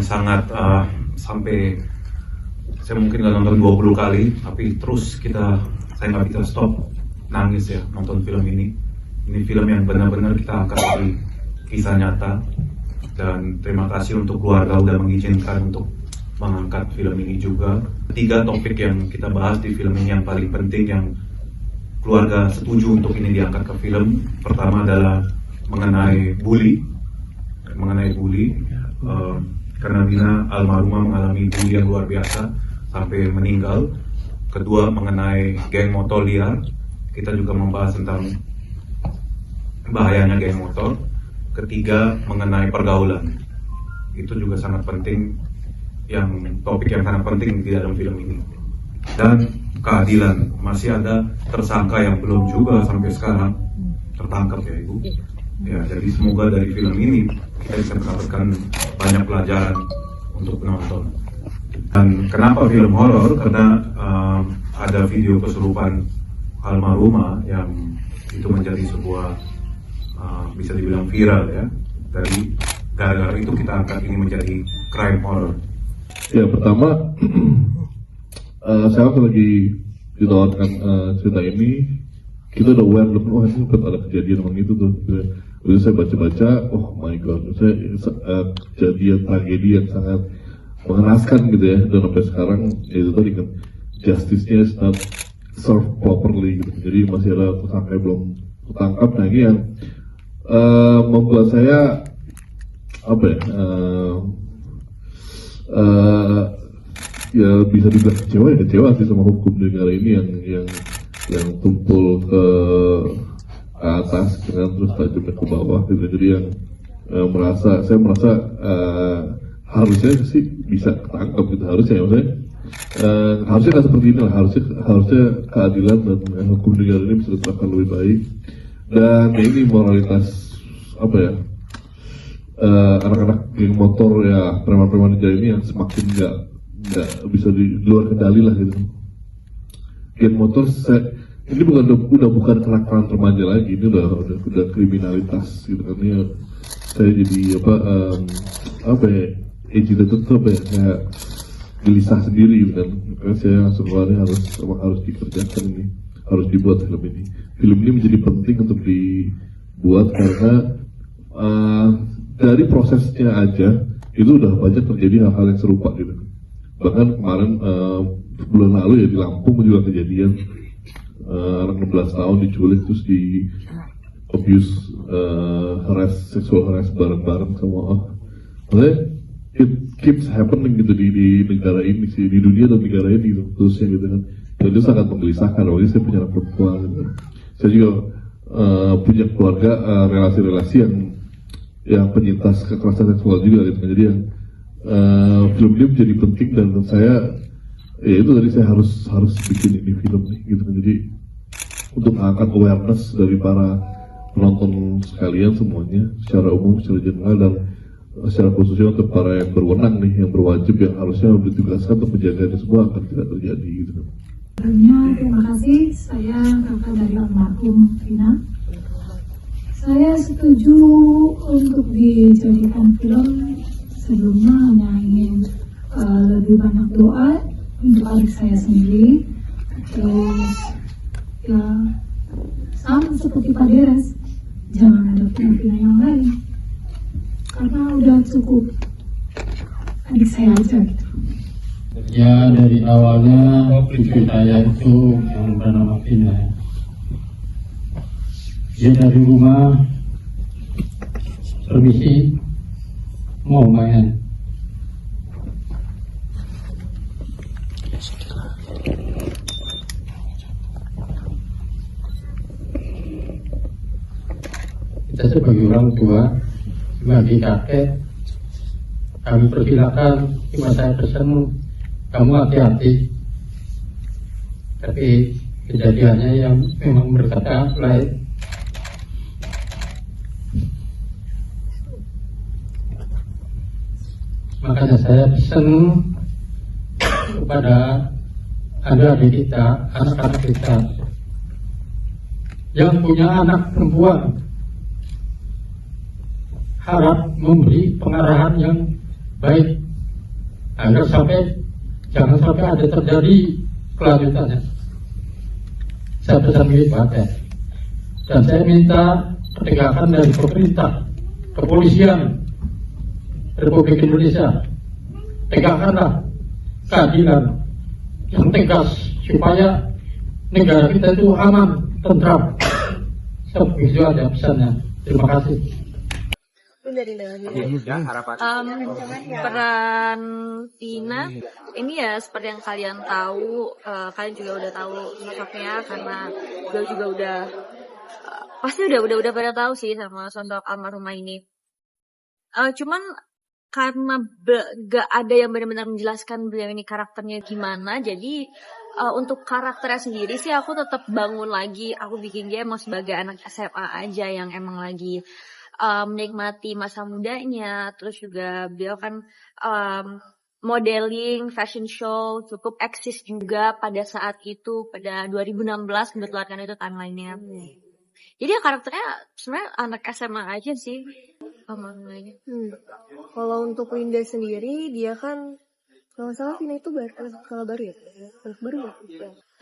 sangat sampai saya mungkin nggak nonton 20 kali, tapi terus saya nggak bisa stop nangis ya nonton film ini. Ini film yang benar-benar kita angkat dari kisah nyata, dan terima kasih untuk keluarga udah mengizinkan untuk mengangkat film ini juga. 3 topik yang kita bahas di film ini yang paling penting, yang keluarga setuju untuk ini diangkat ke film. Pertama adalah mengenai bully, karena Nina almarhumah mengalami bully yang luar biasa sampai meninggal. Kedua, mengenai geng motor liar, kita juga membahas tentang bahayanya geng motor. Ketiga, mengenai pergaulan, itu juga sangat penting, topik yang sangat penting di dalam film ini. Dan keadilan, masih ada tersangka yang belum juga sampai sekarang tertangkap ya Ibu. Ya, jadi semoga dari film ini kita bisa mendapatkan banyak pelajaran untuk penonton. Dan kenapa film horor? Karena ada video kesurupan almarhumah yang itu menjadi sebuah bisa dibilang viral ya. Dari gara-gara itu kita angkat ini menjadi crime horror. Ya, pertama saya waktu lagi ditawarkan cerita ini, kita udah aware, oh ini sempat ada kejadian orang itu tuh. Lalu saya baca-baca, oh my god, kejadian tragedi yang sangat mengenaskan gitu ya. Dan sampai sekarang itu tadi kan justice-nya is not served properly gitu. Jadi masih ada tersangka yang belum tertangkap. Nah ini yang membuat saya ya bisa dibilang kecewa sih sama hukum negara ini yang tumpul ke atas dengan terus tajamnya ke bawah gitu. Jadi yang saya merasa harusnya sih bisa ketangkap gitu, harusnya harusnya nggak seperti ini lah, harusnya keadilan dan hukum negara ini bisa ditetapkan lebih baik. Dan ini moralitas anak-anak geng motor ya, preman-preman di ini yang semakin nggak bisa di luar kendali lah gitu. Geng motor ini udah bukan kenakalan remaja lagi, ini udah kriminalitas gitu kan. Ini saya jadi agitated tuh kayak gelisah sendiri gitu kan. Makanya saya langsung keluarnya harus dikerjakan ini, harus dibuat film ini. Film ini menjadi penting untuk dibuat karena dari prosesnya aja itu udah banyak terjadi hal-hal yang serupa gitu. Bahkan kemarin bulan lalu ya di Lampung juga kejadian anak 16 tahun diculik terus di abuse, sexual harass bareng-bareng sama maksudnya it keeps happening gitu di negara ini sih, di dunia dan negara ini gitu, terusnya gitu kan. Dan itu sangat menggelisahkan. Apalagi saya punya anak perempuan gitu. Saya juga punya keluarga, relasi-relasi yang penyintas kekerasan seksual juga gitu. Jadi yang film ini menjadi penting, dan saya ya itu tadi saya harus bikin ini film nih gitu kan. Jadi untuk mengangkat awareness dari para penonton sekalian semuanya secara umum, secara general, dan secara khususnya untuk para yang berwenang nih, yang berwajib, yang harusnya ditugaskan untuk menjaga ini semua akan tidak terjadi gitu kan. Terima kasih, saya kakak dari almarhum Vina. Saya setuju untuk dijadikan film. Sebelumnya hanya ingin lebih banyak doa untuk adik saya sendiri. Terus ya sama seperti Pak Deres, jangan ada film yang lain karena udah cukup adik saya aja gitu. Ya, dari awalnya cucu saya itu yang bernama Vina. Dia dari rumah, permisi, mau main. Kita sebagai orang tua, sebagai kakek, kami persilakan, cuma saya pesan kamu hati-hati. Tapi kejadiannya yang memang berkata lain. Makanya saya pesan kepada adik-adik kita, anak-anak kita yang punya anak perempuan, harap memberi pengarahan yang baik agar jangan sampai ada terjadi kelanjutannya. Saya pesan begitu aja. Dan saya minta penegakan dari pemerintah, kepolisian Republik Indonesia, tegakkanlah keadilan yang tegas supaya negara kita itu aman, tentram. Begitu aja pesannya. Terima kasih. Peran Tina ini ya seperti yang kalian tahu, kalian juga udah tahu sosoknya karena gue juga udah pasti udah pada tahu sih sama sosok almarhumah ini. Cuman karena gak ada yang benar-benar menjelaskan beliau ini karakternya gimana, jadi untuk karakternya sendiri sih aku tetap bangun lagi, aku bikin dia emang sebagai anak SMA aja yang emang lagi menikmati masa mudanya. Terus juga beliau kan modeling, fashion show cukup eksis juga pada saat itu, pada 2016 kebetulan itu timelinenya. Jadi ya karakternya sebenarnya anak SMA aja sih. Kalau untuk Linda sendiri, dia kan kalau salah Vina itu baru ya?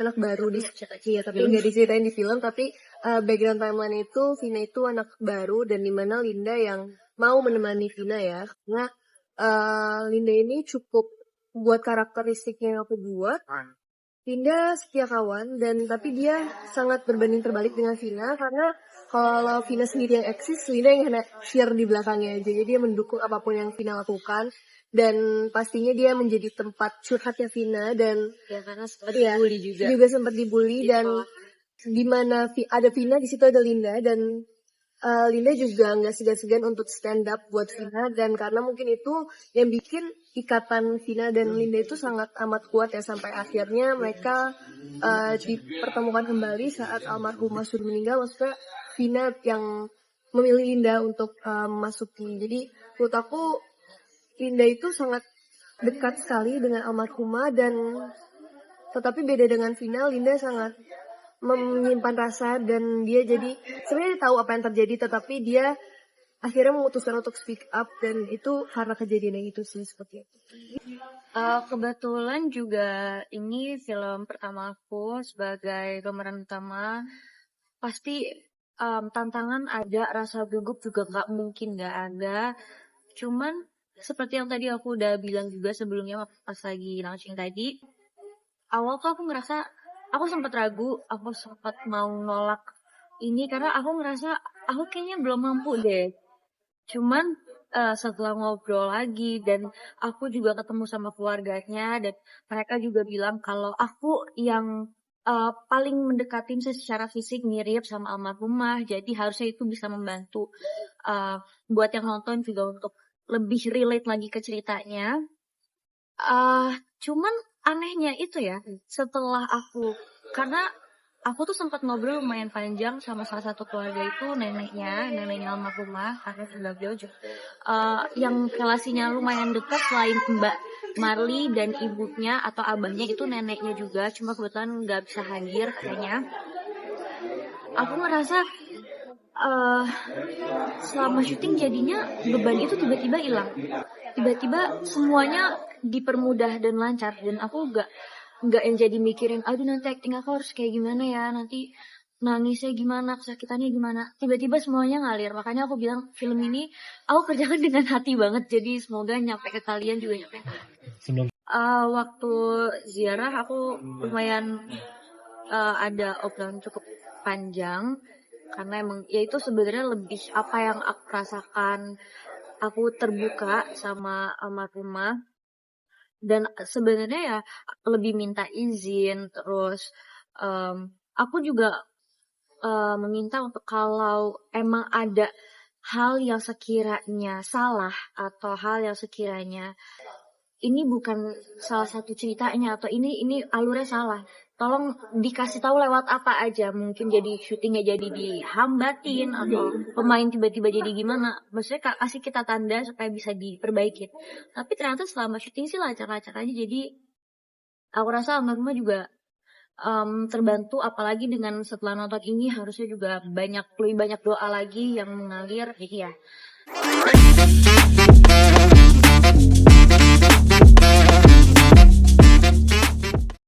Anak baru di iya, tapi nggak diceritain di film, tapi background timeline itu Vina itu anak baru dan dimana Linda yang mau menemani Vina ya, karena Linda ini cukup buat karakteristiknya yang aku buat. Linda setia kawan dan tapi dia sangat berbanding terbalik dengan Vina, karena kalau Vina sendiri yang eksis, Linda yang share di belakangnya aja. Jadi dia mendukung apapun yang Vina lakukan dan pastinya dia menjadi tempat curhatnya Vina dan ya karena sempat dibully juga sempat dibully dan di mana ada Vina di situ ada Linda dan Linda juga nggak segan-segan untuk stand up buat Vina dan karena mungkin itu yang bikin ikatan Vina dan Linda itu sangat amat kuat ya sampai akhirnya mereka dipertemukan kembali saat almarhumah sudah meninggal. Maksudnya Vina yang memilih Linda untuk memasuki. Jadi menurut aku Linda itu sangat dekat sekali dengan almarhumah dan tetapi beda dengan Vina, Linda sangat menyimpan rasa dan dia jadi sebenarnya tahu apa yang terjadi tetapi dia akhirnya memutuskan untuk speak up dan itu karena kejadian yang itu sih seperti itu. Kebetulan juga ini film pertama aku sebagai pemeran utama. Pasti tantangan ada, rasa gugup juga nggak mungkin nggak ada. Cuman seperti yang tadi aku udah bilang juga sebelumnya pas lagi launching tadi, awal tuh aku ngerasa aku sempat ragu, aku sempat mau nolak ini karena aku ngerasa aku kayaknya belum mampu deh. Cuman setelah ngobrol lagi dan aku juga ketemu sama keluarganya dan mereka juga bilang kalau aku yang paling mendekatin secara fisik mirip sama almarhumah, jadi harusnya itu bisa membantu buat yang nonton juga untuk lebih relate lagi ke ceritanya. Cuman anehnya itu ya, setelah karena aku tuh sempat ngobrol lumayan panjang sama salah satu keluarga itu, neneknya almarhumah, karena sudah beliau juga yang relasinya lumayan dekat selain Mbak Marli dan ibunya atau abahnya itu neneknya juga, cuma kebetulan nggak bisa hadir katanya. Aku ngerasa selama syuting jadinya beban itu tiba-tiba hilang, tiba-tiba semuanya dipermudah dan lancar dan aku nggak yang jadi mikirin aduh nanti acting aku harus kayak gimana ya, nanti nangisnya gimana, kesakitannya gimana, tiba-tiba semuanya ngalir. Makanya aku bilang film ini aku kerjakan dengan hati banget, jadi semoga nyampe ke kalian juga nyampe. Waktu ziarah aku lumayan ada obrolan cukup panjang karena emang ya itu sebenarnya lebih apa yang aku rasakan, aku terbuka sama almarhumah dan sebenarnya ya lebih minta izin. Terus aku juga meminta untuk kalau emang ada hal yang sekiranya salah atau hal yang sekiranya ini bukan salah satu ceritanya atau ini alurnya salah, tolong dikasih tahu lewat apa aja. Mungkin jadi syutingnya jadi dihambatin atau pemain tiba-tiba jadi gimana, maksudnya kasih kita tanda supaya bisa diperbaiki. Tapi ternyata selama syuting sih lancar-lancar aja, jadi aku rasa almarhumah juga terbantu, apalagi dengan setelah nonton ini harusnya juga lebih banyak doa lagi yang mengalir. Jadi ya